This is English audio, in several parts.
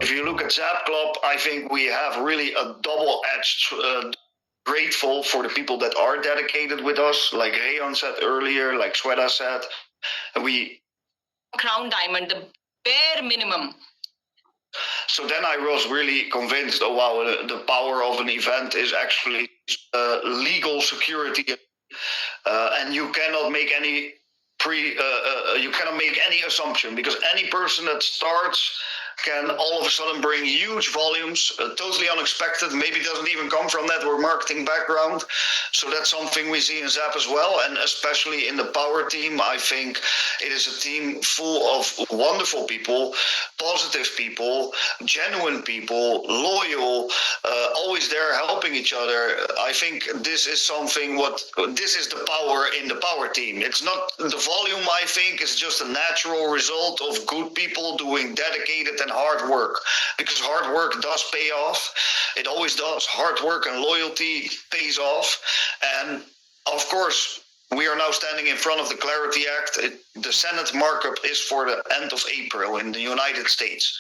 If you look at XAB Club, I think we have really a double-edged grateful for the people that are dedicated with us, like Rayon said earlier, like Sweta said. We crown diamond, the bare minimum. So then I was really convinced, oh wow, the power of an event is actually legal security, and you cannot make any you cannot make any assumption, because any person that starts can all of a sudden bring huge volumes, totally unexpected, maybe doesn't even come from network marketing background. So that's something we see in ZAP as well, and especially in the power team. I think it is a team full of wonderful people, positive people, genuine people, loyal, always there helping each other. I think this is this is the power in the power team. It's not the volume, I think, is just a natural result of good people doing dedicated and hard work, because hard work does pay off. It always does. Hard work and loyalty pays off. And of course, we are now standing in front of the Clarity Act. The Senate markup is for the end of April in the United States.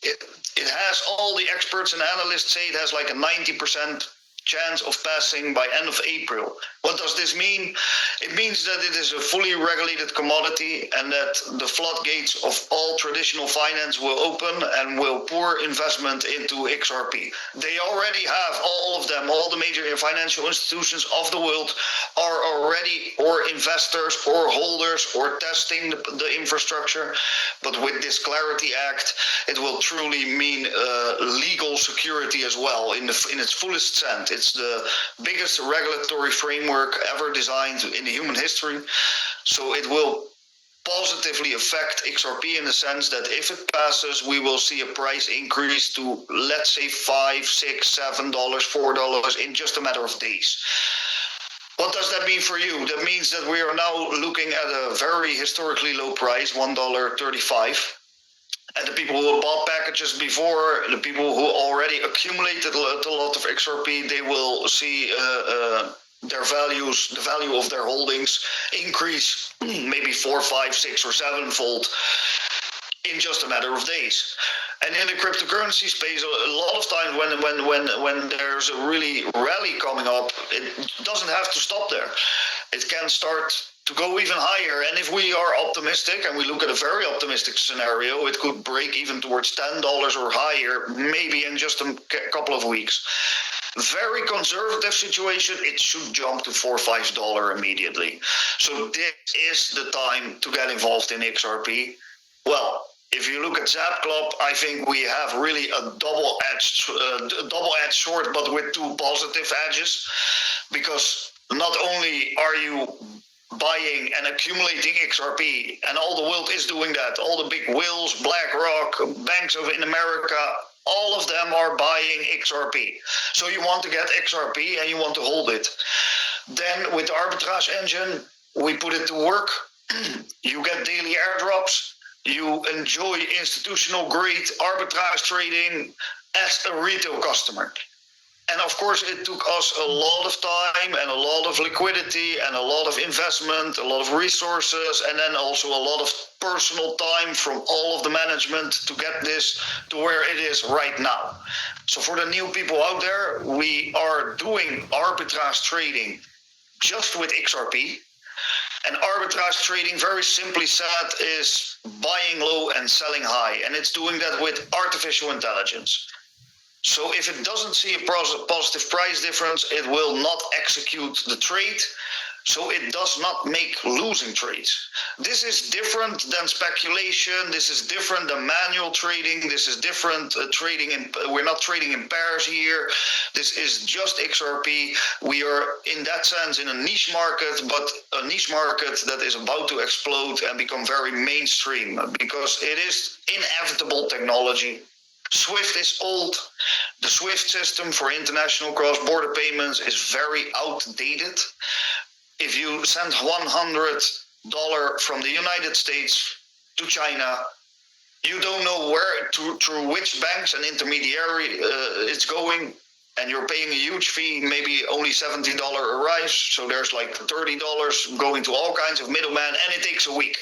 It has, all the experts and analysts say it has like a 90% chance of passing by end of April. What does this mean? It means that it is a fully regulated commodity, and that the floodgates of all traditional finance will open and will pour investment into XRP. They already have, all of them, all the major financial institutions of the world are already or investors or holders or testing the infrastructure. But with this Clarity Act, it will truly mean legal security as well in its fullest sense. It's the biggest regulatory framework ever designed in human history. So it will positively affect XRP in the sense that if it passes, we will see a price increase to, let's say, $5, $6, $7, $4 in just a matter of days. What does that mean for you? That means that we are now looking at a very historically low price, $1.35. And the people who bought packages before, the people who already accumulated a lot of XRP, they will see their values, the value of their holdings increase maybe 4, 5, 6, or 7-fold in just a matter of days. And in the cryptocurrency space, a lot of times when there's a really rally coming up, it doesn't have to stop there. It can start to go even higher. And if we are optimistic, and we look at a very optimistic scenario, it could break even towards $10 or higher, maybe in just a couple of weeks. Very conservative situation, it should jump to $4 or $5 immediately. So this is the time to get involved in XRP. Well, if you look at ZAP Club, I think we have really a double-edged sword, but with two positive edges, because not only are you buying and accumulating XRP, and all the world is doing that. All the big whales, BlackRock, banks in America, all of them are buying XRP. So you want to get XRP and you want to hold it. Then with the arbitrage engine, we put it to work. You get daily airdrops. You enjoy institutional grade arbitrage trading as a retail customer. And of course, it took us a lot of time and a lot of liquidity and a lot of investment, a lot of resources, and then also a lot of personal time from all of the management to get this to where it is right now. So for the new people out there, we are doing arbitrage trading just with XRP. And arbitrage trading, very simply said, is buying low and selling high. And it's doing that with artificial intelligence. So if it doesn't see a positive price difference, it will not execute the trade. So it does not make losing trades. This is different than speculation. This is different than manual trading. This is different trading. We're not trading in pairs here. This is just XRP. We are in that sense in a niche market, but a niche market that is about to explode and become very mainstream, because it is inevitable technology. SWIFT is old. The SWIFT system for international cross-border payments is very outdated. If you send $100 from the United States to China, you don't know where through which banks and intermediary it's going. and you're paying a huge fee, maybe only $70 arrives. So there's like $30 going to all kinds of middlemen, and it takes a week.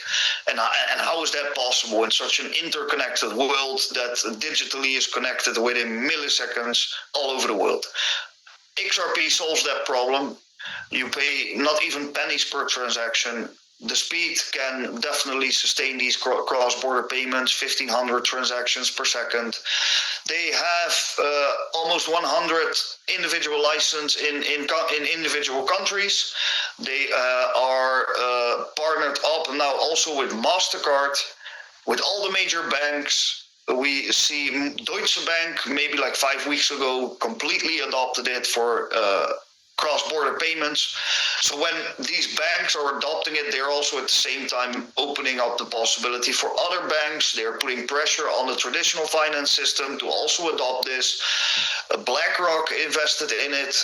And how is that possible in such an interconnected world that digitally is connected within milliseconds all over the world? XRP solves that problem. You pay not even pennies per transaction. The speed can definitely sustain these cross-border payments, 1,500 transactions per second. They have almost 100 individual licenses in individual countries. They are partnered up now also with MasterCard, with all the major banks. We see Deutsche Bank, maybe like 5 weeks ago, completely adopted it for cross-border payments. So when these banks are adopting it, they're also at the same time opening up the possibility for other banks. They're putting pressure on the traditional finance system to also adopt this. BlackRock invested in it.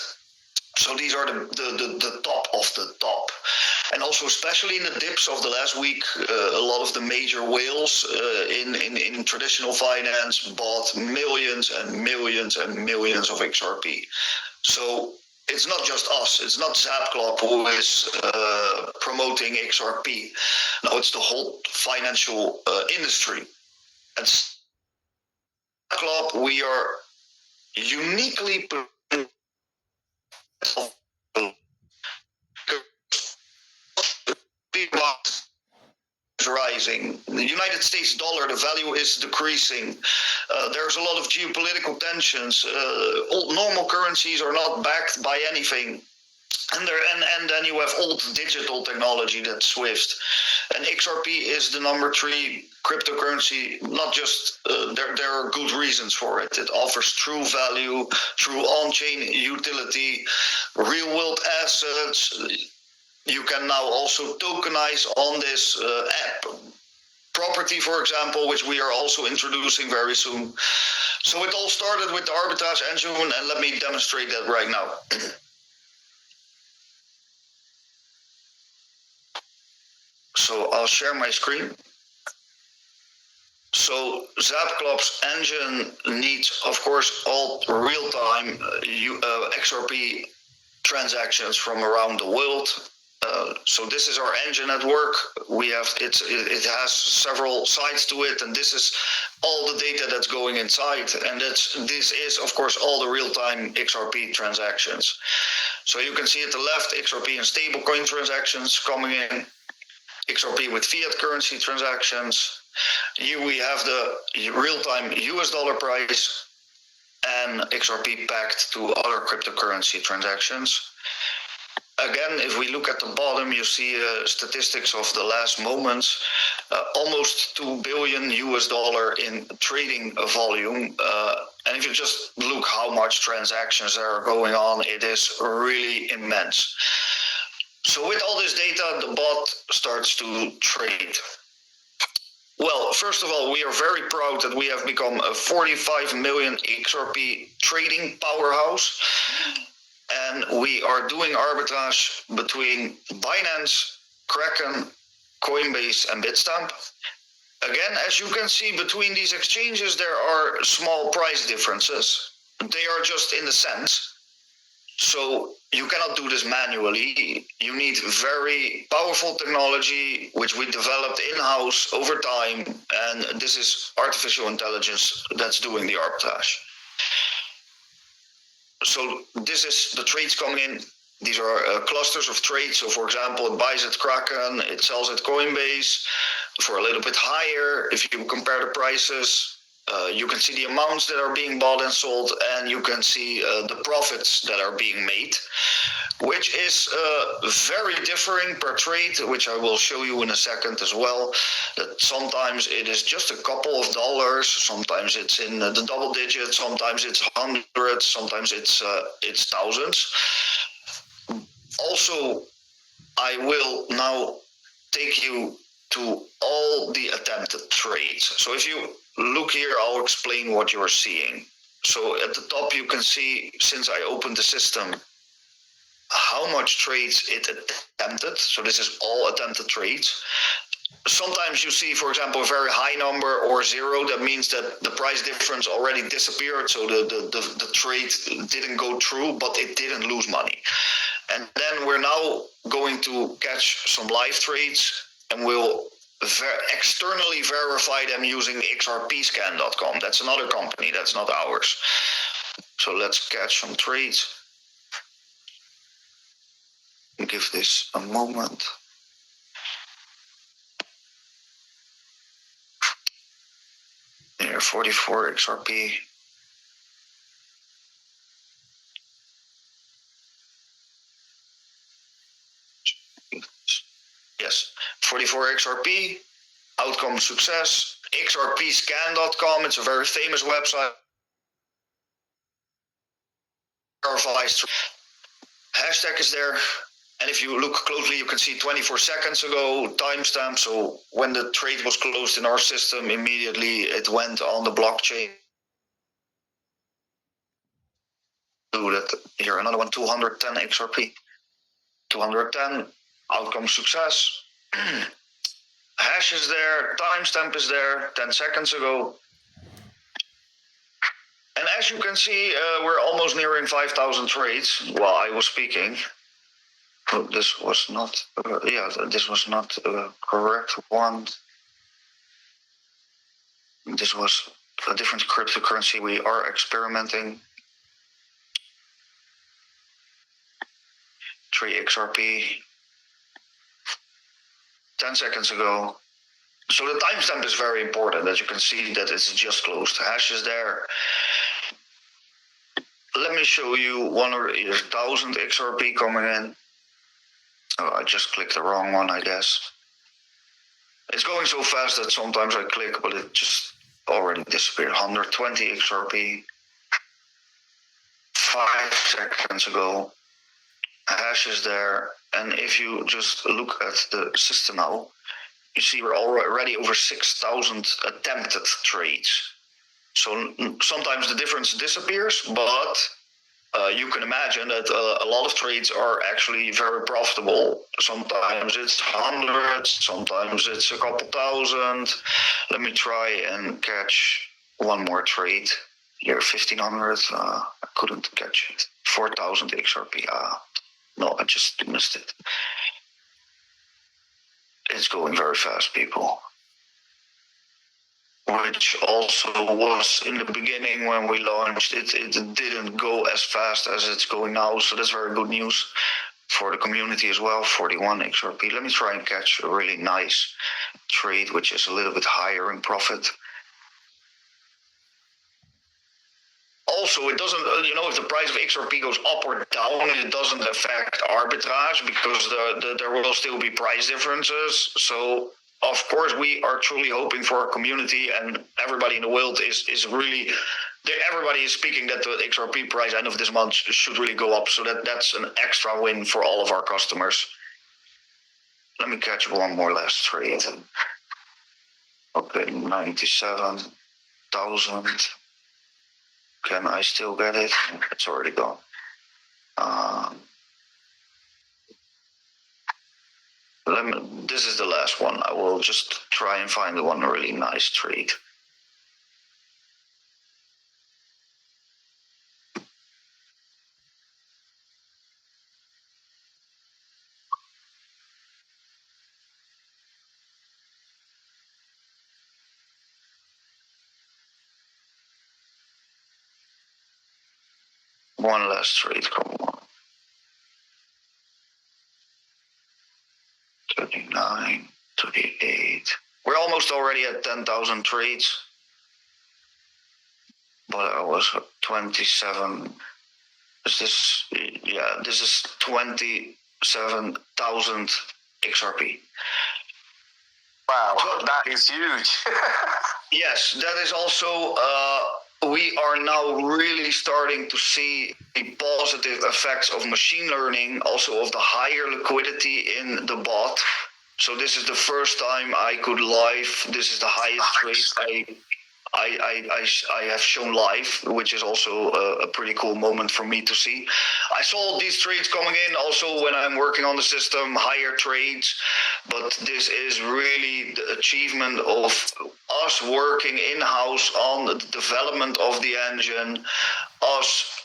So these are the top of the top. And also, especially in the dips of the last week, a lot of the major whales in traditional finance bought millions and millions and millions of XRP. So it's not just us. It's not Zapclub who is promoting XRP. No, it's the whole financial industry. At Zapclub, we are uniquely rising. The United States dollar, the value is decreasing. There's a lot of geopolitical tensions. All normal currencies are not backed by anything. And then you have old digital technology, that's SWIFT. And XRP is the number 3 cryptocurrency. Not just, there are good reasons for it. It offers true value, true on-chain utility, real-world assets. You can now also tokenize on this app property, for example, which we are also introducing very soon. So it all started with the arbitrage engine, and let me demonstrate that right now. So I'll share my screen. So Zapclub's engine needs, of course, all real-time XRP transactions from around the world. So this is our engine at work. We have it has several sides to it, and this is all the data that's going inside. And this is, of course, all the real-time XRP transactions. So you can see at the left XRP and stablecoin transactions coming in, XRP with fiat currency transactions. Here we have the real-time US dollar price and XRP packed to other cryptocurrency transactions. Again, if we look at the bottom, you see statistics of the last moments, almost $2 billion in trading volume. And if you just look how much transactions are going on, it is really immense. So with all this data, the bot starts to trade. Well, first of all, we are very proud that we have become a 45 million XRP trading powerhouse. And we are doing arbitrage between Binance, Kraken, Coinbase, and Bitstamp. Again, as you can see, between these exchanges, there are small price differences. They are just in the cents. So you cannot do this manually. You need very powerful technology, which we developed in-house over time. And this is artificial intelligence that's doing the arbitrage. So this is the trades coming in. These are clusters of trades. So for example, it buys at Kraken, it sells at Coinbase for a little bit higher. If you compare the prices, you can see the amounts that are being bought and sold, and you can see the profits that are being made, which is very differing per trade, which I will show you in a second as well. That sometimes it is just a couple of dollars, sometimes it's in the double digits, sometimes it's hundreds, sometimes it's thousands. Also, I will now take you to all the attempted trades. So if you look here, I'll explain what you're seeing. So at the top, you can see, since I opened the system, how much trades it attempted. So this is all attempted trades. sometimes you see, for example, a very high number or zero. That means that the price difference already disappeared. So the trade didn't go through, but it didn't lose money. And then we're now going to catch some live trades, and we'll externally verify them using xrpscan.com. That's another company, that's not ours. So let's catch some trades. Give this a moment. Here, 44 XRP. Yes, 44 XRP, outcome success, xrpscan.com. It's a very famous website. Verifies. Hashtag is there. And if you look closely, you can see 24 seconds ago, timestamp. So when the trade was closed in our system, immediately it went on the blockchain. Do that here, another one, 210 XRP. 210, outcome success. Hash is there, timestamp is there, 10 seconds ago. And as you can see, we're almost nearing 5,000 trades while I was speaking. Oh, this was not, this was not a correct one. This was a different cryptocurrency we are experimenting. 3 XRP. 10 seconds ago. So the timestamp is very important, as you can see that it's just closed. Hash is there. Let me show you 1,000 XRP coming in. Oh, I just clicked the wrong one, I guess. It's going so fast that sometimes I click, but it just already disappeared. 120 XRP. 5 seconds ago. Hash is there. And if you just look at the system now, you see we're already over 6,000 attempted trades. So sometimes the difference disappears, but you can imagine that a lot of trades are actually very profitable. Sometimes it's 100, sometimes it's a couple thousand. Let me try and catch one more trade. Here, 1,500. I couldn't catch it. 4,000 XRP. No, I just missed it. It's going very fast, people. Which also was in the beginning when we launched it didn't go as fast as it's going now, so that's very good news for the community as well. 41 XRP. Let me try and catch a really nice trade which is a little bit higher in profit. Also, it doesn't, if the price of XRP goes up or down, it doesn't affect arbitrage because there will still be price differences. So of course, we are truly hoping for our community, and everybody in the world is really, everybody is speaking that the XRP price end of this month should really go up. So that's an extra win for all of our customers. Let me catch one more last trade. Okay, 97,000. Can I still get it? It's already gone. This is the last one. I will just try and find the one really nice trade. One last trade, come on. 39, 38. We're almost already at 10,000 trades. But I was 27. Is this? Yeah, this is 27,000 XRP. Wow, that is huge. Yes, that is also, we are now really starting to see the positive effects of machine learning, also of the higher liquidity in the bot. So this is the first time I could live. This is the highest trade I have shown live, which is also a pretty cool moment for me to see. I saw these trades coming in also when I'm working on the system, higher trades, but this is really the achievement of us working in-house on the development of the engine, us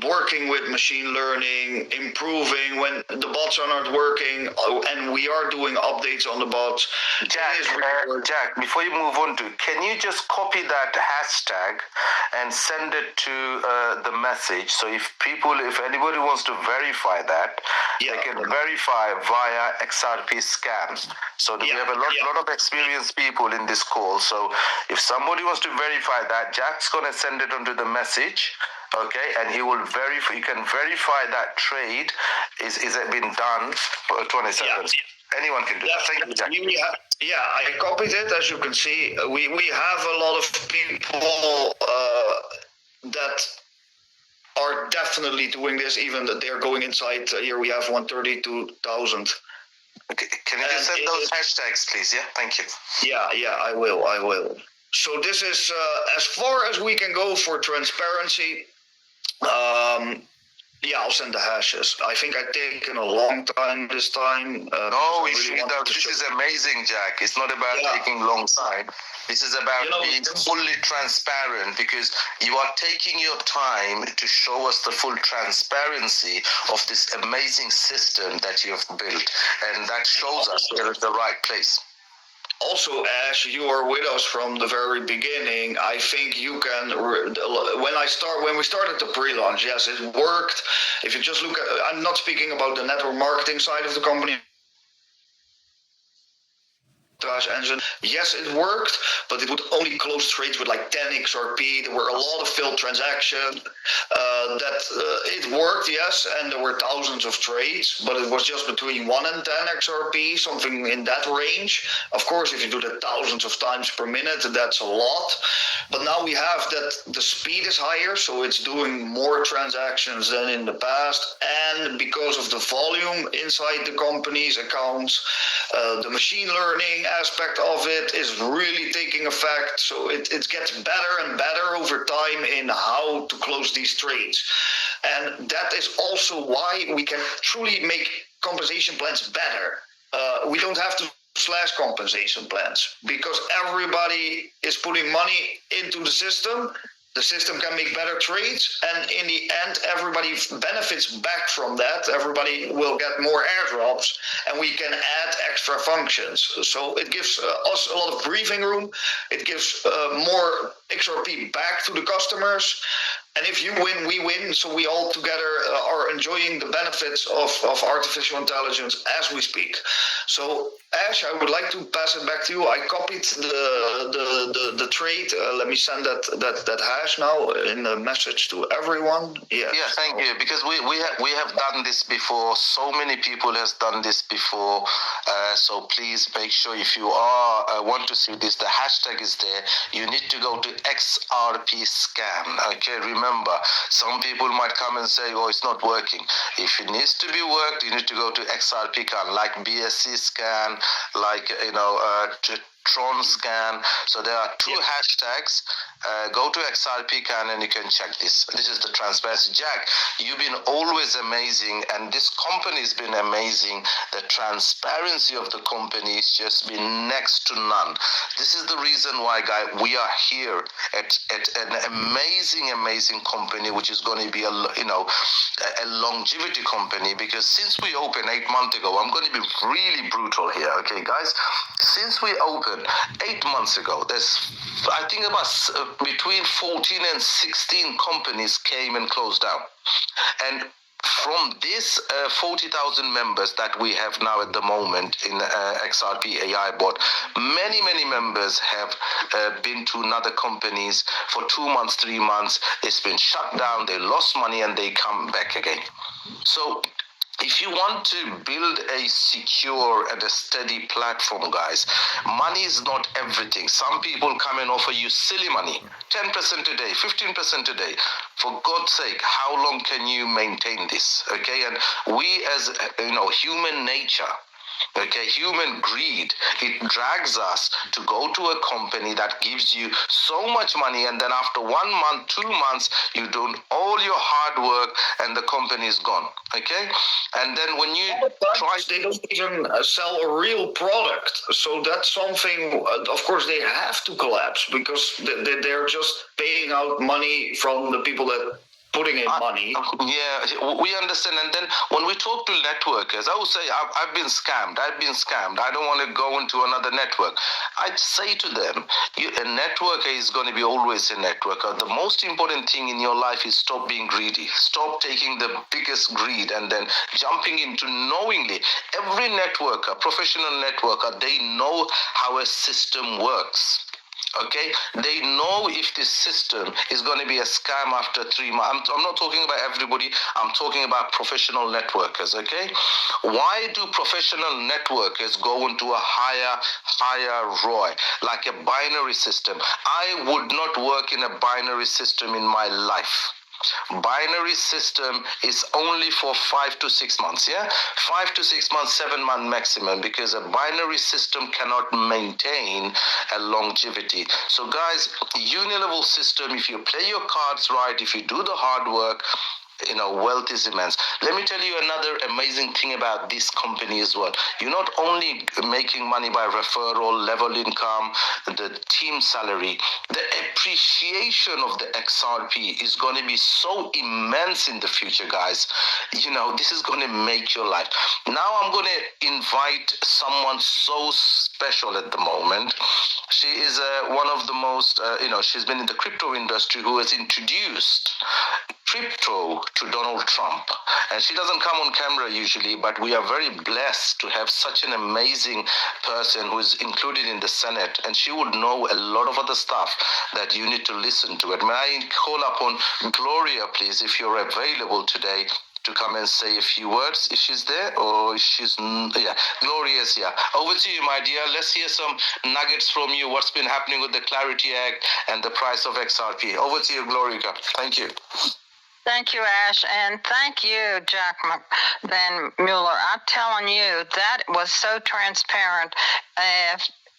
working with machine learning, improving when the bots are not working, and we are doing updates on the bots. Jack, before you move on can you just copy that hashtag and send it to the message? So if anybody wants to verify that, they can verify via XRP scams. So we have a lot of experienced people in this call. So if somebody wants to verify that, Jack's going to send it onto the message. Okay, and he will verify. You can verify that trade is it been done for 20 seconds. Anyone can do that. Thank you, Jack. I copied it. As you can see, we have a lot of people that are definitely doing this. Even that they're going inside. Here we have 132,000. Okay, can you just send those hashtags, please? Yeah, thank you. Yeah, I will. So this is as far as we can go for transparency. I'll send the hashes. I think I've taken a long time this time. This is amazing, Jack. It's not about taking long time. This is about being fully transparent, because you are taking your time to show us the full transparency of this amazing system that you have built, and that shows us we're at the right place. Also, Ash, you are with us from the very beginning. I think you can. When we started the pre-launch, yes, it worked. If you just look at, I'm not speaking about the network marketing side of the company. Engine. Yes, it worked, but it would only close trades with like 10 XRP. There were a lot of failed transactions. It worked, yes, and there were thousands of trades, but it was just between 1 and 10 XRP, something in that range. Of course, if you do that thousands of times per minute, that's a lot. But now we have that the speed is higher, so it's doing more transactions than in the past. And because of the volume inside the company's accounts, the machine learning aspect of it is really taking effect. So it gets better and better over time in how to close these trades. And that is also why we can truly make compensation plans better. We don't have to slash compensation plans because everybody is putting money into the system. The system can make better trades, and in the end, everybody benefits back from that. Everybody will get more airdrops, and we can add extra functions. So it gives us a lot of breathing room. It gives more XRP back to the customers. And if you win, we win. So we all together are enjoying the benefits of artificial intelligence as we speak. So Ash, I would like to pass it back to you. I copied the trade. Let me send that hash now in a message to everyone. Yeah, thank you. Because we have done this before. So many people has done this before. So please make sure if you want to see this, the hashtag is there. You need to go to XRP scam. Okay, remember, some people might come and say, "Oh, it's not working." If it needs to be worked, you need to go to XRP scan, like BSC scan, like Tron scan. So there are two hashtags. Go to XRP can and you can check this. This is the transparency. Jack, you've been always amazing, and this company has been amazing. The transparency of the company has just been next to none. This is the reason why, guys, we are here at an amazing company, which is going to be a longevity company. Because since we opened 8 months ago, I'm going to be really brutal here, okay, guys? Since we opened 8 months ago, there's, I think, about between 14 and 16 companies came and closed down. And from this 40,000 members that we have now at the moment in XRP AI bot, many members have been to another companies for 2 months, 3 months. It's been shut down, they lost money, and they come back again. So if you want to build a secure and a steady platform, guys, money is not everything. Some people come and offer you silly money, 10% a day, 15% a day. For God's sake, how long can you maintain this? Okay, and we as human nature, Okay, human greed, it drags us to go to a company that gives you so much money, and then after 1 month, 2 months, you do all your hard work and the company is gone. Okay, and then when you try, they don't even sell a real product, so that's something. Of course, they have to collapse because they're just paying out money from the people that putting in money. Yeah, we understand. And then when we talk to networkers, I will say, I've been scammed. I don't want to go into another network. I'd say to them, a networker is going to be always a networker. The most important thing in your life is stop being greedy. Stop taking the biggest greed and then jumping into knowingly. Every networker, professional networker, they know how a system works. Okay, they know if this system is going to be a scam after 3 months. I'm not talking about everybody. I'm talking about professional networkers. Okay, why do professional networkers go into a higher ROI, like a binary system? I would not work in a binary system in my life. Binary system is only for 5 to 6 months. 5 to 6 months, 7 months maximum, because a binary system cannot maintain a longevity. So guys, unilevel system, if you play your cards right, if you do the hard work, wealth is immense. Let me tell you another amazing thing about this company as well. You're not only making money by referral, level income, the team salary, the appreciation of the XRP is going to be so immense in the future, guys. This is going to make your life. Now I'm going to invite someone so special at the moment. She is one of the most, she's been in the crypto industry, who has introduced crypto to Donald Trump. And she doesn't come on camera usually, but we are very blessed to have such an amazing person who is included in the Senate, and she would know a lot of other stuff that you need to listen to it. May I call upon Gloria, please, if you're available today, to come and say a few words, if she's there, or if she's, Gloria's here. Over to you, my dear. Let's hear some nuggets from you. What's been happening with the Clarity Act and the price of XRP? Over to you, Gloria. Thank you. Thank you, Ash, and thank you, Jack Van Mueller. I'm telling you, that was so transparent.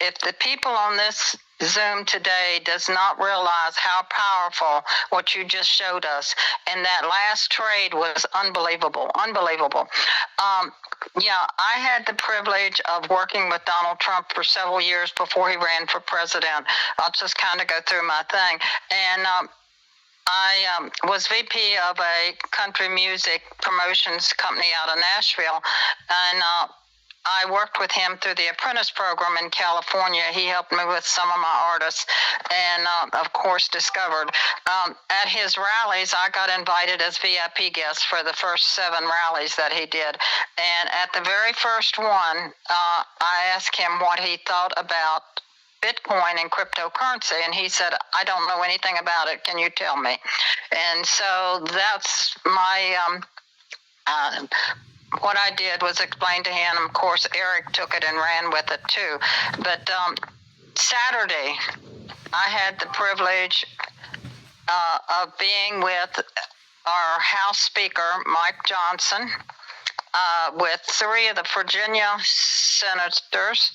If the people on this Zoom today does not realize how powerful what you just showed us, and that last trade was unbelievable. I had the privilege of working with Donald Trump for several years before he ran for president. I'll just kind of go through my thing. And I was VP of a country music promotions company out of Nashville, and I worked with him through the apprentice program in California. He helped me with some of my artists, and of course discovered. At his rallies, I got invited as VIP guest for the first 7 rallies that he did. And at the very first one, I asked him what he thought about Bitcoin and cryptocurrency, and he said, I don't know anything about it. Can you tell me? And so that's my what I did was explain to him. Of course, Eric took it and ran with it too. But Saturday, I had the privilege of being with our House Speaker, Mike Johnson, with 3 of the Virginia senators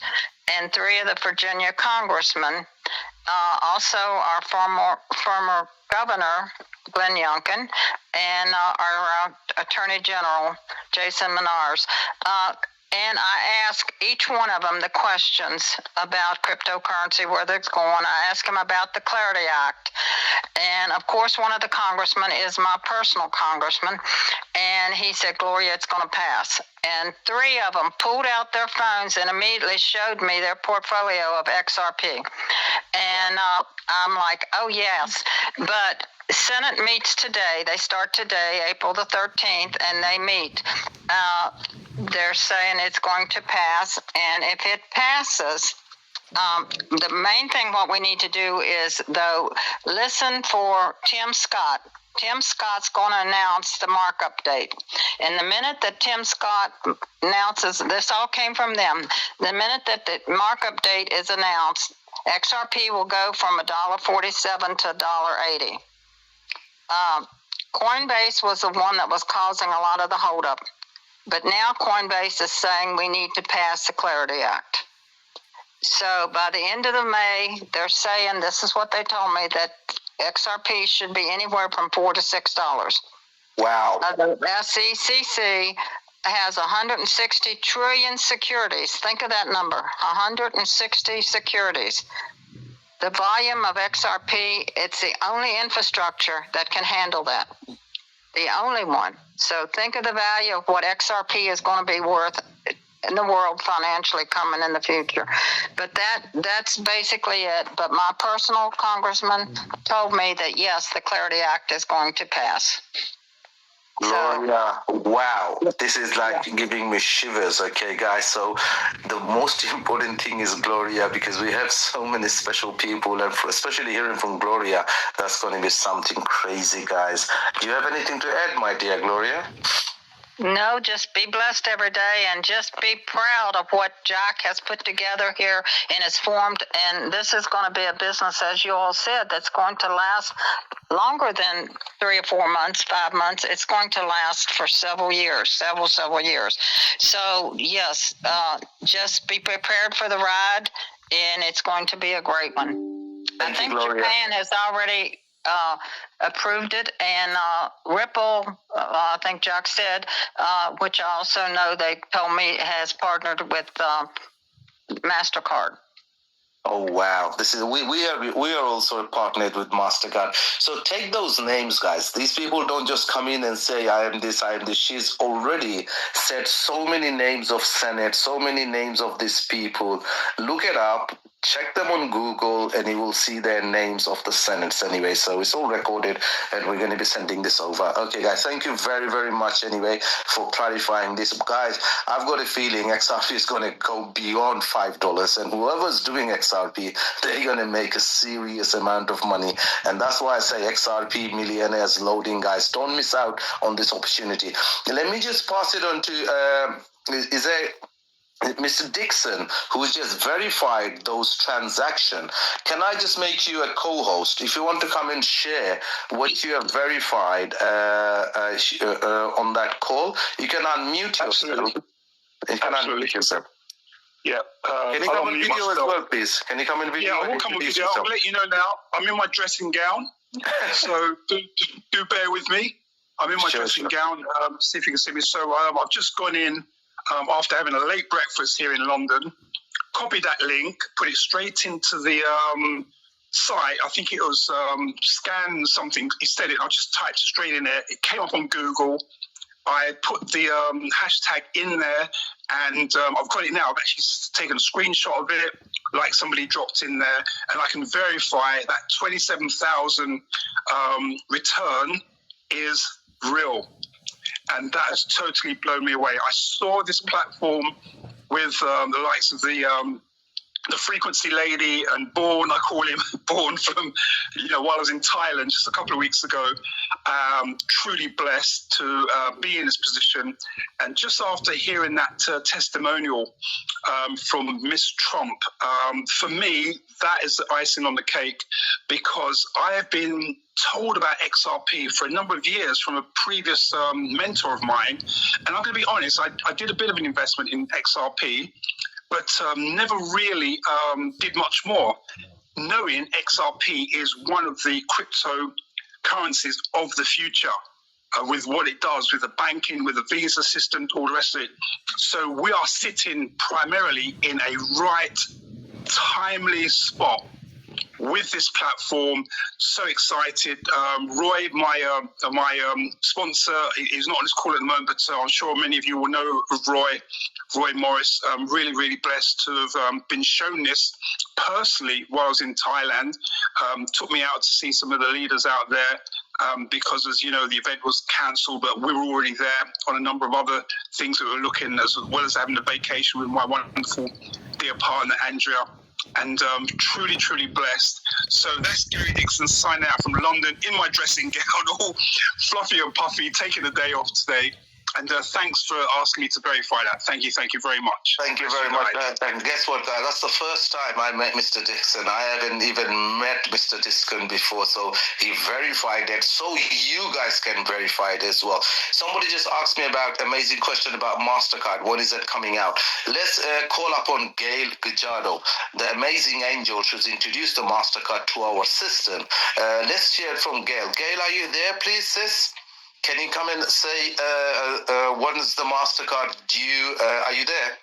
and 3 of the Virginia congressmen. Also, our former governor, Glenn Youngkin, and our Attorney General, Jason Menars. And I asked each one of them the questions about cryptocurrency, where it's going. I asked them about the Clarity Act. And of course, one of the congressmen is my personal congressman. And he said, Gloria, it's going to pass. And 3 of them pulled out their phones and immediately showed me their portfolio of XRP. And I'm like, oh, yes. But Senate meets today. They start today, April the 13th, and they meet. They're saying it's going to pass, and if it passes, the main thing what we need to do is, though, listen for Tim Scott. Tim Scott's going to announce the markup date. And the minute that Tim Scott announces, this all came from them, the minute that the markup date is announced, XRP will go from $1.47 to $1.80. Coinbase was the one that was causing a lot of the holdup. But now Coinbase is saying we need to pass the Clarity Act. So by the end of the May, they're saying, this is what they told me, that XRP should be anywhere from $4 to $6. Wow. The SEC has 160 trillion securities. Think of that number, 160 securities. The volume of XRP, it's the only infrastructure that can handle that. The only one. So think of the value of what XRP is going to be worth in the world financially coming in the future. But that's basically it. But my personal congressman told me that, yes, the Clarity Act is going to pass. Gloria, wow, this is like giving me shivers. Okay, guys, so the most important thing is Gloria, because we have so many special people, and especially hearing from Gloria, that's going to be something crazy, guys. Do you have anything to add, my dear Gloria? No, just be blessed every day and just be proud of what Jack has put together here and has formed. And this is going to be a business, as you all said, that's going to last longer than 3 or 4 months, 5 months. It's going to last for several years, several years. So, yes, just be prepared for the ride, and it's going to be a great one. I think Japan has already approved it, and Ripple, I think Jack said, which I also know they told me has partnered with MasterCard. Oh wow! This is we are also partnered with MasterCard. So take those names, guys. These people don't just come in and say I am this, I am this. She's already said so many names of Senate, so many names of these people. Look it up. Check them on Google and you will see their names of the Senates anyway. So it's all recorded and we're going to be sending this over. Okay, guys, thank you very, very much anyway for clarifying this. Guys, I've got a feeling XRP is going to go beyond $5, and whoever's doing XRP, they're going to make a serious amount of money. And that's why I say XRP millionaires loading, guys. Don't miss out on this opportunity. Let me just pass it on to, Mr. Dixon, who has just verified those transactions. Can I just make you a co-host? If you want to come and share what you have verified on that call, you can unmute yourself. You can unmute yourself. Yeah. Can you come on video as well, please? Can you come in video? Yeah, I will come on video. I'll let you know now. I'm in my dressing gown, so do bear with me. I'm in my dressing gown. See if you can see me. So I've just gone in. After having a late breakfast here in London, copied that link, put it straight into the site. I think it was scan something. He said it. I just typed straight in there. It came up on Google. I put the hashtag in there, and I've got it now. I've actually taken a screenshot of it, like somebody dropped in there, and I can verify that 27,000 return is real. And that has totally blown me away. I saw this platform with the likes of the Frequency Lady and Born, I call him Born, from, while I was in Thailand just a couple of weeks ago. Truly blessed to be in this position. And just after hearing that testimonial from Miss Trump, for me, that is the icing on the cake, because I have been told about XRP for a number of years from a previous mentor of mine. And I'm going to be honest, I did a bit of an investment in XRP, but never really did much more, knowing XRP is one of the cryptocurrencies of the future, with what it does with the banking, with the visa system, all the rest of it. So we are sitting primarily in a right, timely spot with this platform. So excited. Roy, my sponsor, is not on this call at the moment, but I'm sure many of you will know of Roy Morris. Really, really blessed to have been shown this personally while I was in Thailand. Took me out to see some of the leaders out there, because, as you know, the event was cancelled, but we were already there on a number of other things that we were looking, as well as having a vacation with my wonderful dear partner, Andrea. And truly, truly blessed. So that's Gary Dixon signing out from London in my dressing gown, all fluffy and puffy, taking a day off today. And thanks for asking me to verify that. Thank you very much. Thank you very much. And guess what, guys? That's the first time I met Mr. Dixon. I haven't even met Mr. Dixon before, so he verified it. So you guys can verify it as well. Somebody just asked me about amazing question about MasterCard. When is it coming out? Let's call upon Gail Gujardo, the amazing angel who's introduced the MasterCard to our system. Let's hear it from Gail. Gail, are you there, please, sis? Can you come and say when's the MasterCard due? Are you there?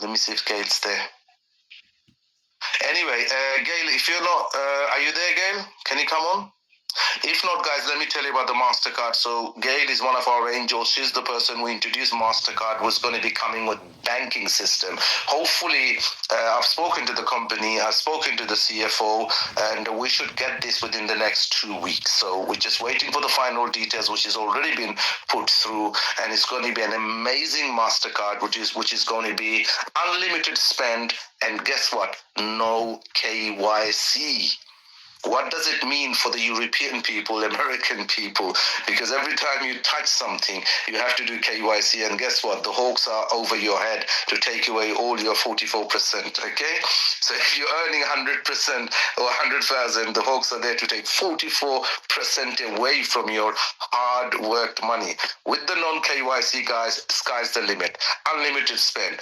Let me see if Gail's there. Anyway, Gail, if you're not, are you there, Gail? Can you come on? If not, guys, let me tell you about the MasterCard. So Gail is one of our angels. She's the person who introduced MasterCard, who's going to be coming with banking system. Hopefully, I've spoken to the company, I've spoken to the CFO, and we should get this within the next 2 weeks. So we're just waiting for the final details, which has already been put through, and it's going to be an amazing MasterCard, which is going to be unlimited spend, and guess what? No KYC. What does it mean for the European people, American people? Because every time you touch something, you have to do KYC, and guess what? The hawks are over your head to take away all your 44%, okay? So if you're earning 100% or 100,000, the hawks are there to take 44% away from your hard-worked money. With the non-KYC, guys, sky's the limit. Unlimited spend.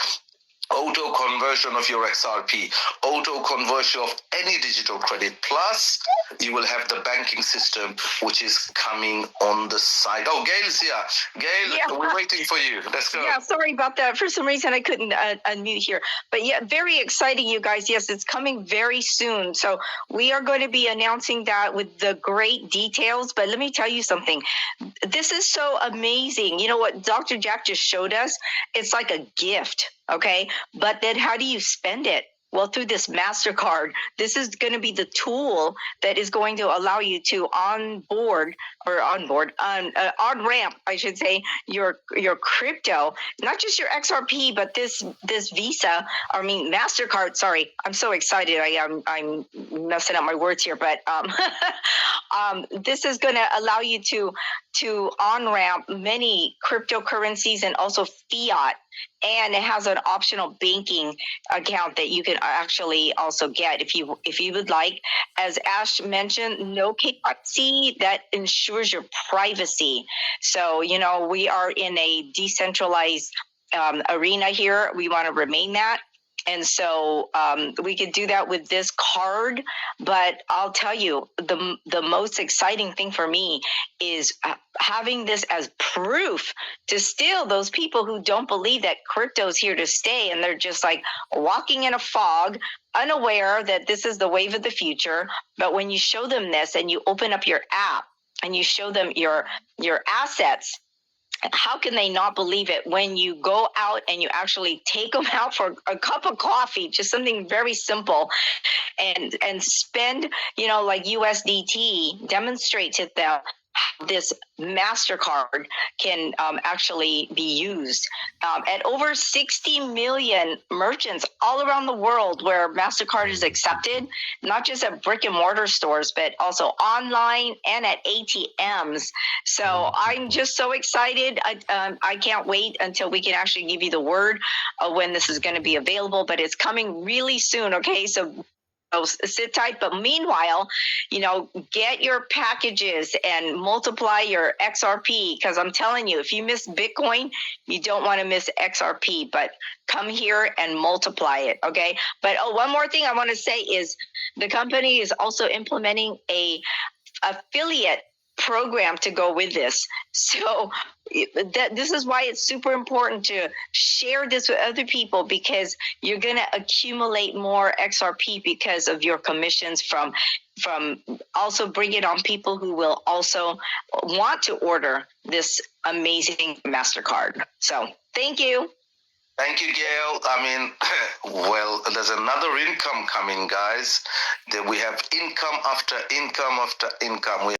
Auto conversion of your XRP, auto conversion of any digital credit, plus you will have the banking system which is coming on the side. Oh, Gail's here. Gail, yeah. We're waiting for you. Let's go. Yeah, sorry about that. For some reason, I couldn't unmute here. But yeah, very exciting, you guys. Yes, it's coming very soon. So we are going to be announcing that with the great details. But let me tell you something. This is so amazing. You know what Dr. Jack just showed us? It's like a gift. Okay, but then how do you spend it? Well, through this MasterCard. This is going to be the tool that is going to allow you to on-ramp, I should say, your crypto, not just your XRP, but this MasterCard. Sorry, I'm so excited. I'm messing up my words here, but this is going to allow you to on-ramp many cryptocurrencies and also fiat. And it has an optional banking account that you can actually also get if you would like. As Ash mentioned, no KYC, that ensures your privacy. So, we are in a decentralized arena here. We want to remain that. And so we could do that with this card. But I'll tell you, the most exciting thing for me is having this as proof to still those people who don't believe that crypto is here to stay. And they're just like walking in a fog, unaware that this is the wave of the future. But when you show them this and you open up your app and you show them your assets, how can they not believe it when you go out and you actually take them out for a cup of coffee, just something very simple, and spend, like USDT, demonstrate to them how this MasterCard can actually be used at over 60 million merchants all around the world where MasterCard is accepted, not just at brick and mortar stores, but also online and at ATMs. So I'm just so excited. I can't wait until we can actually give you the word of when this is going to be available, but it's coming really soon. Okay. So sit tight. But meanwhile, get your packages and multiply your XRP, because I'm telling you, if you miss Bitcoin, you don't want to miss XRP. But come here and multiply it. Okay. But one more thing I want to say is the company is also implementing a affiliate program to go with this. So this is why it's super important to share this with other people, because you're going to accumulate more XRP because of your commissions from also bringing on people who will also want to order this amazing MasterCard. So thank you. Thank you, Gail. Well, there's another income coming, guys. That we have income after income after income.